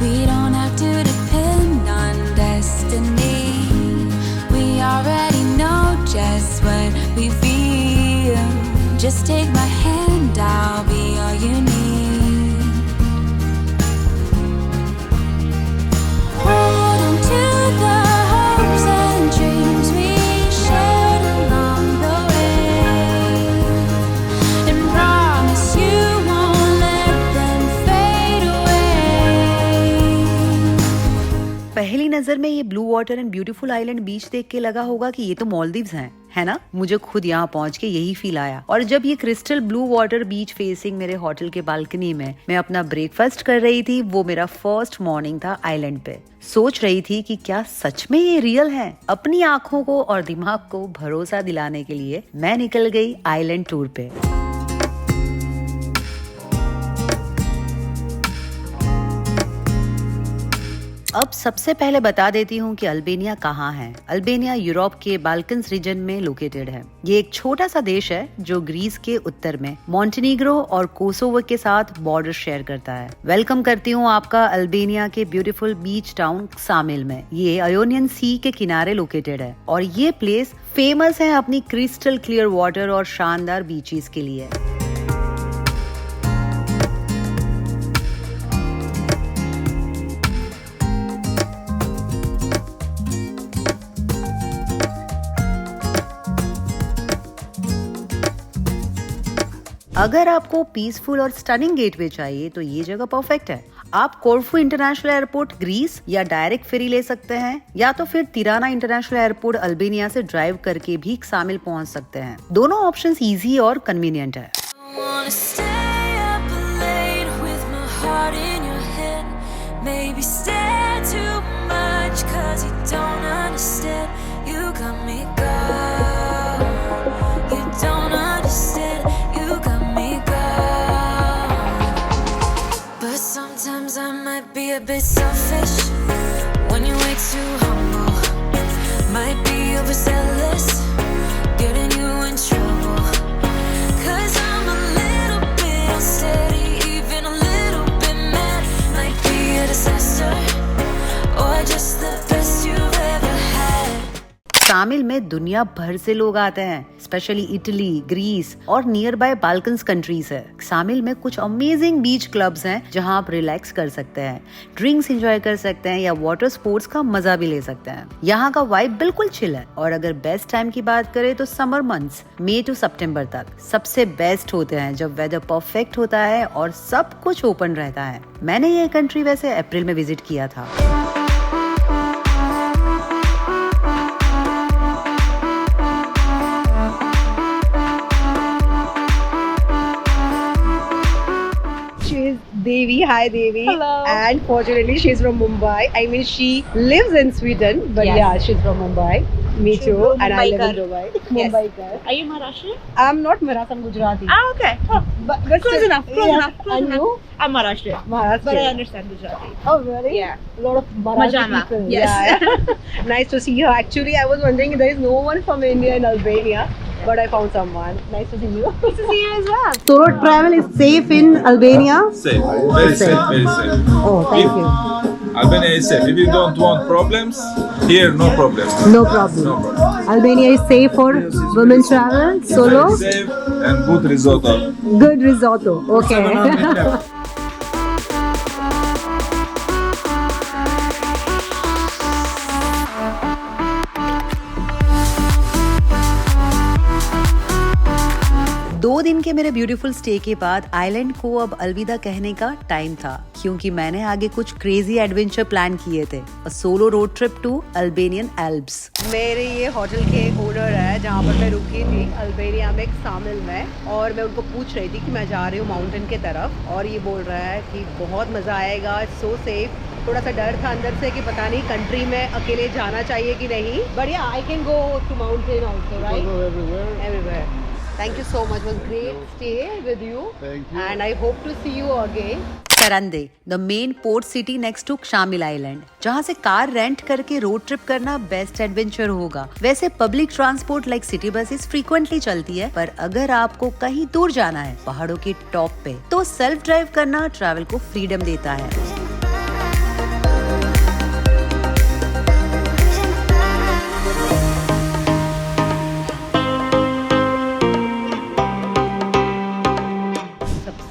We don't have to depend on destiny. We already know just what we feel. Just take my hand, I'll be all you need. Hold on to the hopes and dreams we shared along the way, and promise you won't let them fade away. पहली नजर में ये blue water and beautiful island beach देख के लगा होगा कि ये तो मालदीव्स हैं, है ना? मुझे खुद यहाँ पहुँच के यही फील आया। और जब ये crystal blue water beach facing मेरे होटल के बालकनी में मैं अपना ब्रेकफास्ट कर रही थी, वो मेरा फर्स्ट मॉर्निंग था आइलैंड पे। सोच रही थी कि क्या सच में ये रियल है। अपनी आंखों को और दिमाग को भरोसा दिलाने के लिए मैं निकल गई आइलैंड टूर पे। अब सबसे पहले बता देती हूँ कि अल्बेनिया कहाँ है। अल्बेनिया यूरोप के बाल्कन्स रीजन में लोकेटेड है। ये एक छोटा सा देश है जो ग्रीस के उत्तर में मॉन्टेनीग्रो और कोसोवो के साथ बॉर्डर शेयर करता है। वेलकम करती हूँ आपका अल्बेनिया के ब्यूटीफुल बीच टाउन सामिल में। ये आयोनियन सी के किनारे लोकेटेड है और ये प्लेस फेमस है अपनी क्रिस्टल क्लियर वाटर और शानदार बीचेस के लिए। अगर आपको पीसफुल और स्टनिंग गेटवे चाहिए तो ये जगह परफेक्ट है। आप कोर्फू इंटरनेशनल एयरपोर्ट ग्रीस या डायरेक्ट फेरी ले सकते हैं, या तो फिर तिराना इंटरनेशनल एयरपोर्ट अल्बेनिया से ड्राइव करके भी शामिल पहुंच सकते हैं। दोनों ऑप्शंस इजी और कन्वीनियंट है। Be a bit selfish when you're way too humble. Might be overzealous, getting you in trouble. 'Cause I'm a little bit unsteady, even a little bit mad. Might be a disaster, or just the best you've ever had. शामिल में दुनिया भर से लोग आते हैं, specially Italy, Greece और near by Balkans countries है। शामिल में कुछ अमेजिंग बीच क्लब्स हैं जहां आप रिलैक्स कर सकते हैं, ड्रिंक्स एंजॉय कर सकते हैं या वाटर स्पोर्ट्स का मजा भी ले सकते हैं। यहाँ का वाइब बिल्कुल चिल है। और अगर बेस्ट टाइम की बात करें तो समर मंथ्स मई टू सितंबर तक सबसे बेस्ट होते हैं, जब वेदर परफेक्ट होता है और सब कुछ ओपन रहता है। मैंने ये कंट्री वैसे अप्रैल में विजिट किया था। Devi, hi Devi. Hello. And fortunately, she's from Mumbai. I mean, she lives in Sweden, but Yes. yeah, she's from Mumbai. Me She's too, from and I live in Mumbai. Dubai. Mumbai girl. Are you Maharashtrian? I'm not Marathon Gujarati. Ah, okay. Oh, But close still- enough. Close yeah. enough. Close And enough. you? I'm Maharashtrian. Maharashtrian. But I understand Gujarati. Oh, really? Yeah. A lot of Marathi Majama. people. Yes. Yeah. Nice to see you. Actually, I was wondering if there is no one from India in Albania, but I found someone. Nice to see you. Nice to see you as well. Solo travel is safe in Albania? Safe, very safe, very safe. Oh, thank you. Albania is safe. If you don't want problems, here no problem. No problem. No problem. Albania is safe for women travel, solo. Very safe and good risotto. Good risotto. Okay. दो दिन के मेरे beautiful stay के बाद island को अब अलविदा कहने का टाइम था, क्योंकि मैंने आगे कुछ क्रेजी एडवेंचर प्लान किए थे। A solo road trip to Albanian Alps. मेरे ये होटल के ओनर है जहाँ पर मैं रुकी थी अल्बेनिया में, शामिल में, और मैं उनको पूछ रही थी कि मैं जा रही हूँ माउंटेन के तरफ, और ये बोल रहा है कि बहुत मज़ा आएगा, सो सेफ। थोड़ा सा डर था अंदर से कि पता नहीं कंट्री में अकेले जाना चाहिए कि नहीं, but yeah I can go to mountain also, right? Everywhere. Thank you so much. It was great stay with you. Thank you. And I hope to see you again. Sarande, the main port city next to Ksamil island, जहाँ से car rent करके road trip करना best adventure होगा। वैसे public transport like city buses frequently चलती है, पर अगर आपको कहीं दूर जाना है पहाड़ों के टॉप पे, तो सेल्फ ड्राइव करना ट्रैवल को फ्रीडम देता है।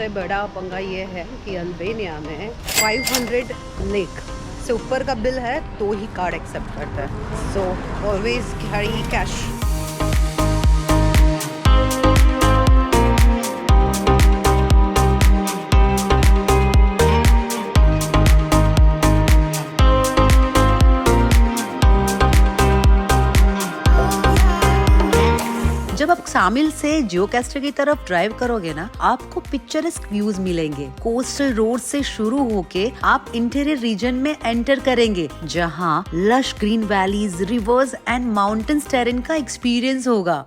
सबसे बड़ा पंगा ये है कि अल्बानिया में 500 लेक से ऊपर का बिल है तो ही कार्ड एक्सेप्ट करता है. So always carry cash. जब आप शामिल से जियोकास्टर की तरफ ड्राइव करोगे ना, आपको पिक्चरस्क व्यूज मिलेंगे. कोस्टल रोड से शुरू होके आप इंटीरियर रीजन में एंटर करेंगे, जहां lush green valleys, rivers and mountains terrain का एक्सपीरियंस होगा.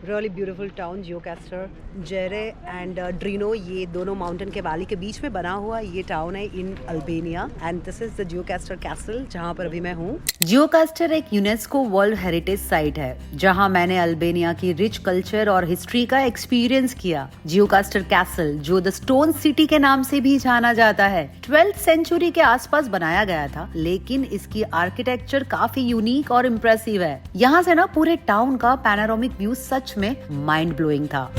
Really beautiful town Gjirokaster. Gjere and ड्रीनो, ये दोनों माउंटेन के वैली के बीच में बना हुआ ये टाउन है in Albania. And this is the Gjirokaster castle जहाँ पर अभी मैं हूँ. जियोकास्टर एक यूनेस्को वर्ल्ड हेरिटेज साइट है, जहां मैंने अल्बानिया की रिच कल्चर और हिस्ट्री का एक्सपीरियंस किया. जियोकास्टर कैसल, जो द स्टोन सिटी के नाम से भी जाना जाता है, 12th सेंचुरी के आसपास बनाया गया था, लेकिन इसकी आर्किटेक्चर काफी यूनिक और इम्प्रेसिव है. यहाँ से ना पूरे टाउन का पैनोरामिक व्यू सच में माइंड ब्लोइंग था.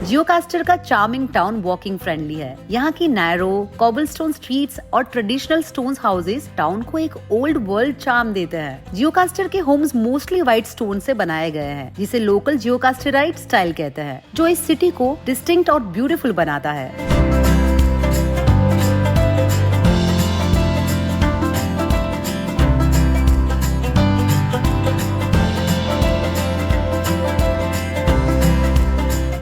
जियोकास्टर का चार्मिंग टाउन वॉकिंग फ्रेंडली है. यहाँ की नैरो कॉबलस्टोन स्ट्रीट्स और ट्रेडिशनल स्टोन हाउसेस टाउन को एक ओल्ड वर्ल्ड चार्म देते हैं. जियोकास्टर के होम्स मोस्टली व्हाइट स्टोन से बनाए गए हैं, जिसे लोकल जियोकास्टराइट स्टाइल कहते हैं, जो इस सिटी को डिस्टिंक्ट और ब्यूटीफुल बनाता है.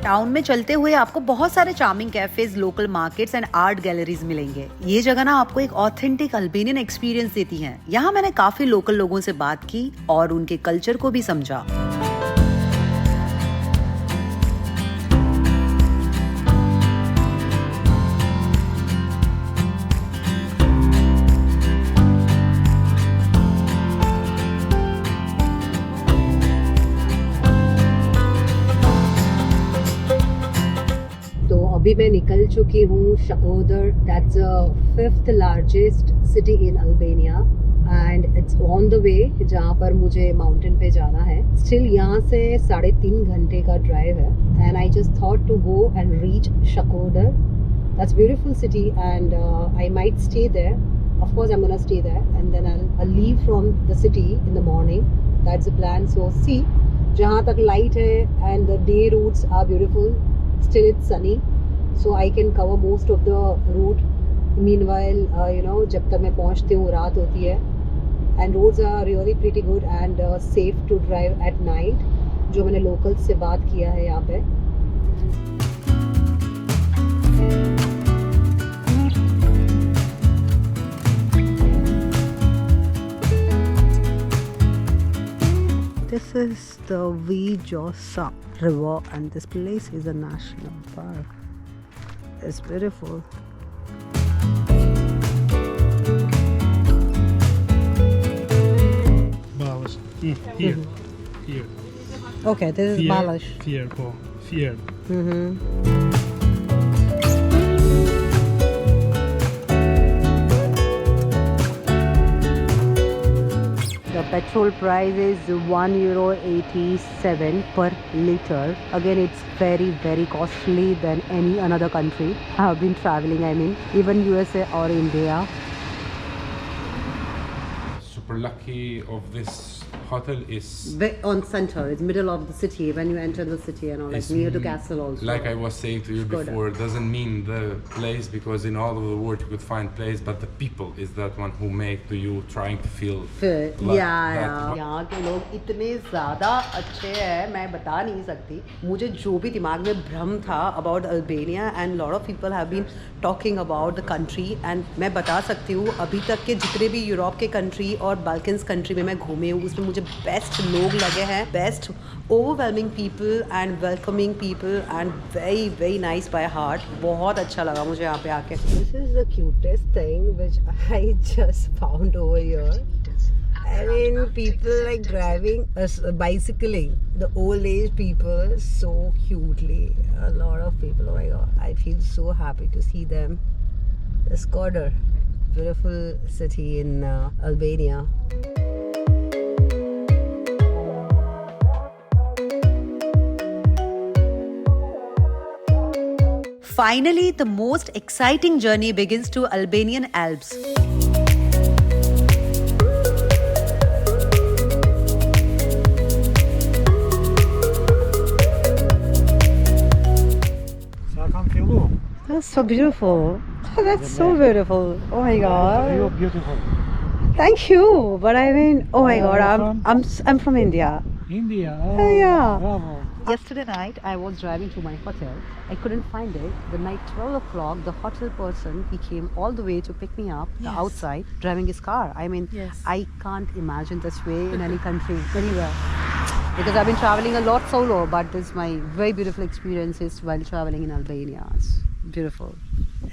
टाउन में चलते हुए आपको बहुत सारे charming cafes, local markets and art galleries मिलेंगे. ये जगह ना आपको एक ऑथेंटिक अल्बानियन एक्सपीरियंस देती हैं. यहाँ मैंने काफी लोकल लोगों से बात की और उनके कल्चर को भी समझा. अभी मैं निकल चुकी हूँ Shkoder. That's the 5th largest city in Albania and it's on the way, जहाँ पर मुझे माउंटेन पे जाना है. स्टिल यहाँ से 3.5 घंटे का ड्राइव है and I just thought to go and reach Shkoder. That's beautiful city and I might stay there. Of course I am gonna stay there and then I leave from the city in the morning. That's the plan. So see, जहाँ तक light है and the day routes are beautiful. Still it's sunny, so I can cover most of the route. Meanwhile, जब तक मैं पहुंचती हूँ रात होती है. And roads are really pretty good and safe to drive at night. जो मैंने locals से बात किया है यहाँ पे. This is the Vijosa River and this place is a national park. It's beautiful. Balash. Here. Here. Okay, this is Balash. Fear. The petrol price is €1.87 per liter. Again, it's very, very costly than any another country I have been traveling. I mean, even USA or India. Super lucky of this hotel is On center, it's middle of the city when you enter the city and all, like is near to castle also. like I was saying to you Skoda. before, doesn't mean the place, because in all over the world you could find place, but the people is that one who make to you trying to feel फिर like या यहाँ के लोग इतने ज़्यादा अच्छे हैं, मैं बता नहीं सकती. मुझे जो भी दिमाग में भ्रम था about Albania and lot of people have been talking about the country, and मैं बता सकती हूँ अभी तक के जितने भी यूरोप के कंट्री और बाल्कन्स कंट्री में मैं घूमी हूँ, उसमें मुझे बेस्ट लोग लगे हैं, best overwhelming people and welcoming people and very very nice by heart. बहुत अच्छा लगा मुझे यहाँ पे आके. This is the cutest thing which I just found over here. I mean, people like driving, bicycling, the old age people so cutely. A lot of people, oh my god, I feel so happy to see them. The Skoda, beautiful city in Albania. Finally, the most exciting journey begins to Albanian Alps. That's so beautiful. Oh, that's so beautiful. Oh my god. You're beautiful. Thank you. But I mean, oh my god, I'm from India. India. Oh, yeah. Bravo. Yesterday night I was driving to my hotel. I couldn't find it. The night 12 o'clock, the hotel person, he came all the way to pick me up the outside, driving his car. I mean, I can't imagine this way in any country, anywhere. Because I've been traveling a lot solo, but this is my very beautiful experiences while traveling in Albania. It's beautiful.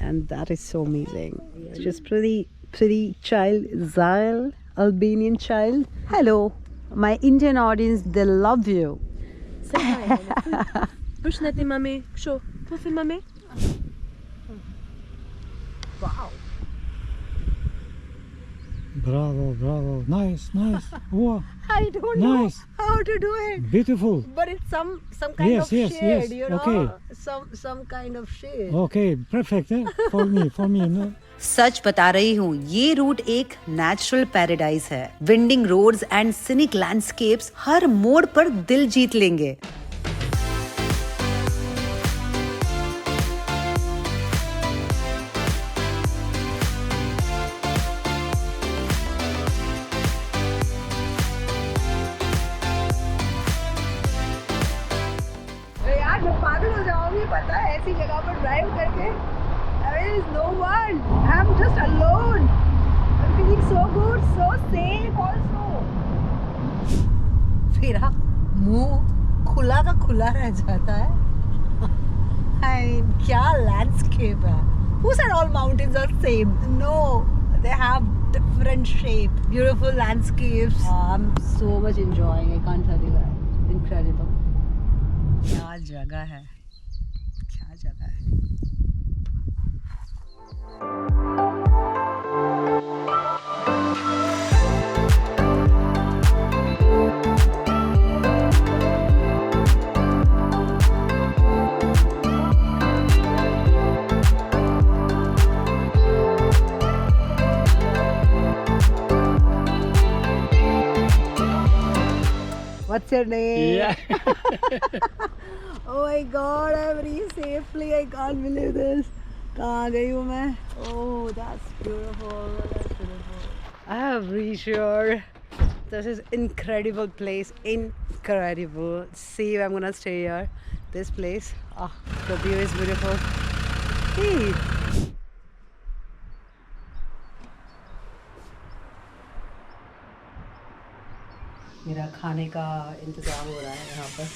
And that is so amazing. Just pretty child, Zyle, Albanian child. Hello, my Indian audience, they love you. Say hi. Përshëndetje mami. Kështu, po thim mami. Wow. Bravo, bravo. Nice, nice. Wow. I don't Nice. know how to do it. Beautiful. But it's some kind Yes, of yes, shade, yes. you know. Okay. Some kind of shade. Okay, perfect. For me. No? सच बता रही हूँ, ये route एक natural paradise है. Winding roads and scenic landscapes हर मोड़ पर दिल जीत लेंगे. यार मैं पागल हो जाऊंगी पता है ऐसी जगह पर ड्राइव करके. There is no one. I'm just alone. I'm feeling so good, so safe also. मेरा मुंह खुला का खुला रह जाता है. I mean, क्या landscape है. Who said all mountains are same? No, they have different shape. Beautiful landscapes. I'm so much enjoying. I can't tell you that. Incredible. क्या जगह है. क्या जगह है. What's your name? Yeah. Oh my god, I'm reached safely. I can't believe this. कहाँ गई हूँ मैं? Oh, that's beautiful. That's beautiful. I have reached here. This is incredible place. Incredible. See, I'm gonna stay here. This place. Ah, the view is beautiful. Hey. मेरा खाने का इंतज़ाम हो रहा है यहाँ पर.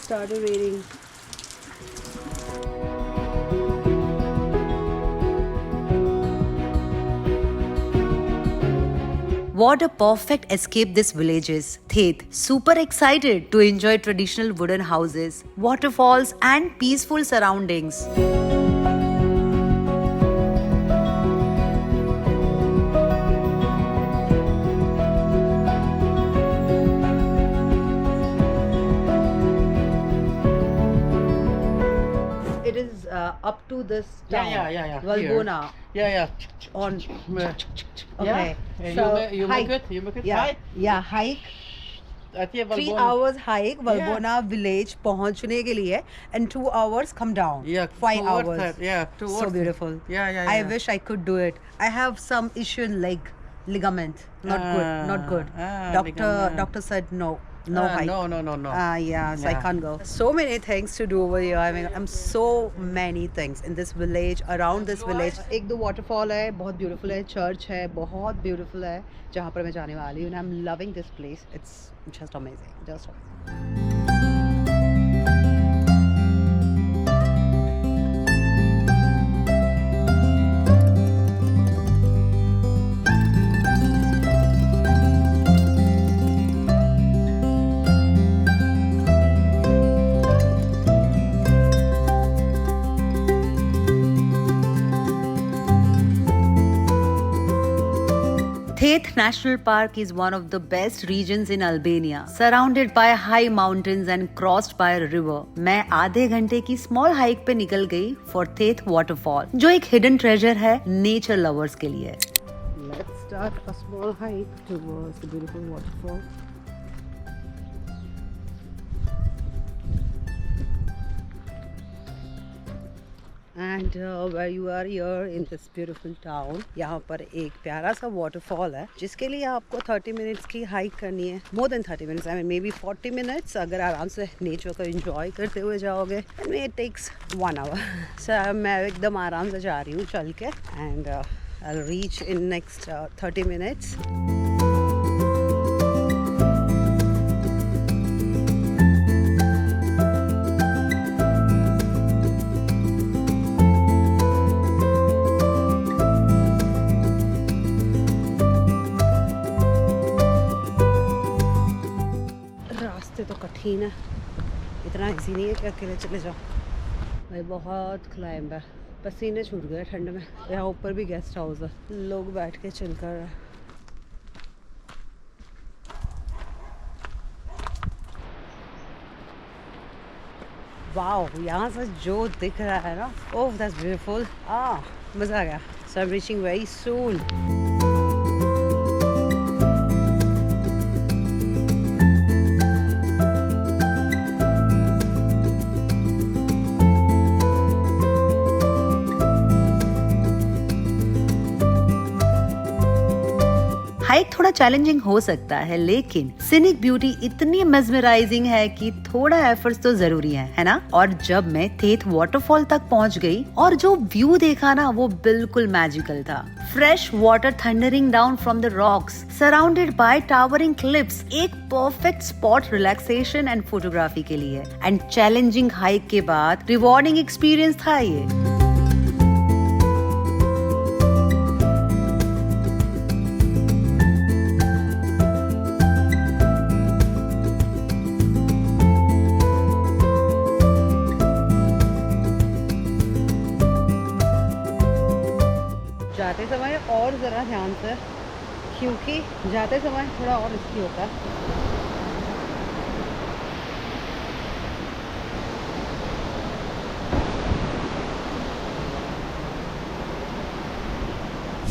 Started raining. What a perfect escape this village is. Thet, super excited to enjoy traditional wooden houses, waterfalls and peaceful surroundings. It is up to this Yeah, town. yeah. Valbona. Here. Yeah. On. Okay. You make it. You make it. Yeah. Hike. Yeah, hike. 3 hours hike Valbona village पहुंचने के लिए and 2 hours come down. Yeah. 5 hours. Yeah. So beautiful. Yeah. I wish I could do it. I have some issue in leg ligament. Not good. Doctor said no hike. No. Yeah, so I can't go. So many things to do over here. I mean, I'm so many things in this village, around this village. एक दो waterfall है, बहुत beautiful है, church है, बहुत beautiful है, जहाँ पर मैं जाने वाली हूँ. And I'm loving this place. It's just amazing, just amazing. Theth National Park is one of the best regions in Albania, surrounded by high mountains and crossed by a river. मैं आधे घंटे की स्मॉल हाइक पे निकल गई for थेथ waterfall, जो एक hidden treasure है नेचर लवर्स के लिए. Let's start a small hike towards the beautiful waterfall. And where you are here in this beautiful town, यहाँ पर एक प्यारा सा waterfall है जिसके लिए आपको 30 minutes की हाइक करनी है. More than 30 minutes, I mean maybe 40 minutes अगर आराम से नेचर को enjoy करते हुए जाओगे. I mean it takes 1 hour. So मैं एकदम आराम से जा रही हूँ चल के and I'll reach in next 30 minutes. तो कठिन है, इतना इजी नहीं है कि अकेले चले जाओ भाई. बहुत क्लाइंब है, पसीने छूट गए ठंड में. यहाँ ऊपर भी गेस्ट हाउस है, लोग बैठ के चिल कर रहे हैं. वाओ, यहाँ से जो दिख रहा है ना, ओह दैट्स ब्यूटीफुल. मज़ा आ गया. So I am reaching very soon. Hike थोड़ा चैलेंजिंग हो सकता है, लेकिन सीनिक ब्यूटी इतनी मेस्मराइजिंग है कि थोड़ा एफर्ट्स तो जरूरी है ना. और जब मैं थेथ वाटरफॉल तक पहुंच गई और जो व्यू देखा ना, वो बिल्कुल मैजिकल था. Fresh water thundering down from the rocks, surrounded by towering cliffs. एक perfect spot relaxation and photography के लिए. एंड चैलेंजिंग हाइक के बाद रिवॉर्डिंग एक्सपीरियंस था ये. जाते समय और ज़रा ध्यान से, क्योंकि जाते समय थोड़ा और रिस्की होता है.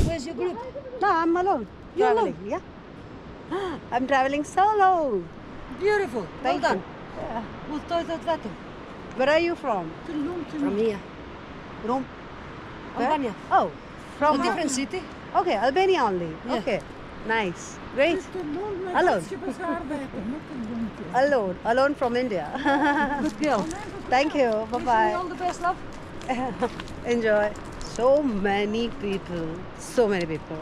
Where's your group? No, I'm alone. You're Traveling, yeah. I'm traveling solo. Beautiful. Thank well you. done. Yeah. Well, to Where are you from? From here. Rome. Where? Albania. Oh, from A different city. Okay, Albania only. Yeah. Okay, nice, great. Alone. Alone from India. Good girl. Thank you. Bye Wish you all bye. the best, love. Enjoy. So many people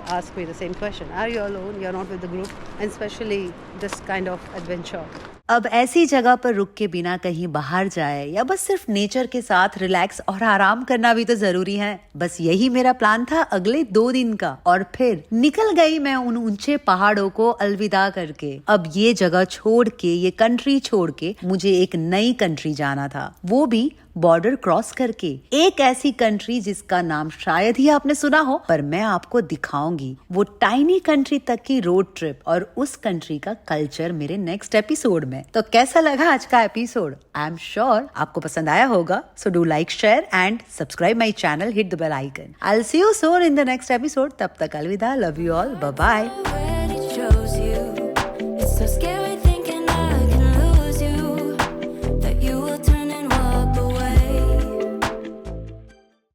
ask me the same question. Are you alone? You're not with the group, and especially this kind of adventure. अब ऐसी जगह पर रुक के बिना कहीं बाहर जाए या बस सिर्फ नेचर के साथ रिलैक्स और आराम करना भी तो जरूरी है. बस यही मेरा प्लान था अगले 2 दिन का. और फिर निकल गई मैं उन ऊंचे पहाड़ों को अलविदा करके. अब ये जगह छोड़ के, ये कंट्री छोड़ के मुझे एक नई कंट्री जाना था, वो भी बॉर्डर क्रॉस करके एक ऐसी कंट्री जिसका नाम शायद ही आपने सुना हो, पर मैं आपको दिखाऊंगी वो टाइनी कंट्री तक की रोड ट्रिप और उस कंट्री का कल्चर मेरे नेक्स्ट एपिसोड में। तो कैसा लगा आज का एपिसोड? आई एम श्योर आपको पसंद आया होगा। So do like, share and subscribe my channel, hit the bell icon. I will see you soon in the next episode. तब तक अलविदा, love you all, bye bye.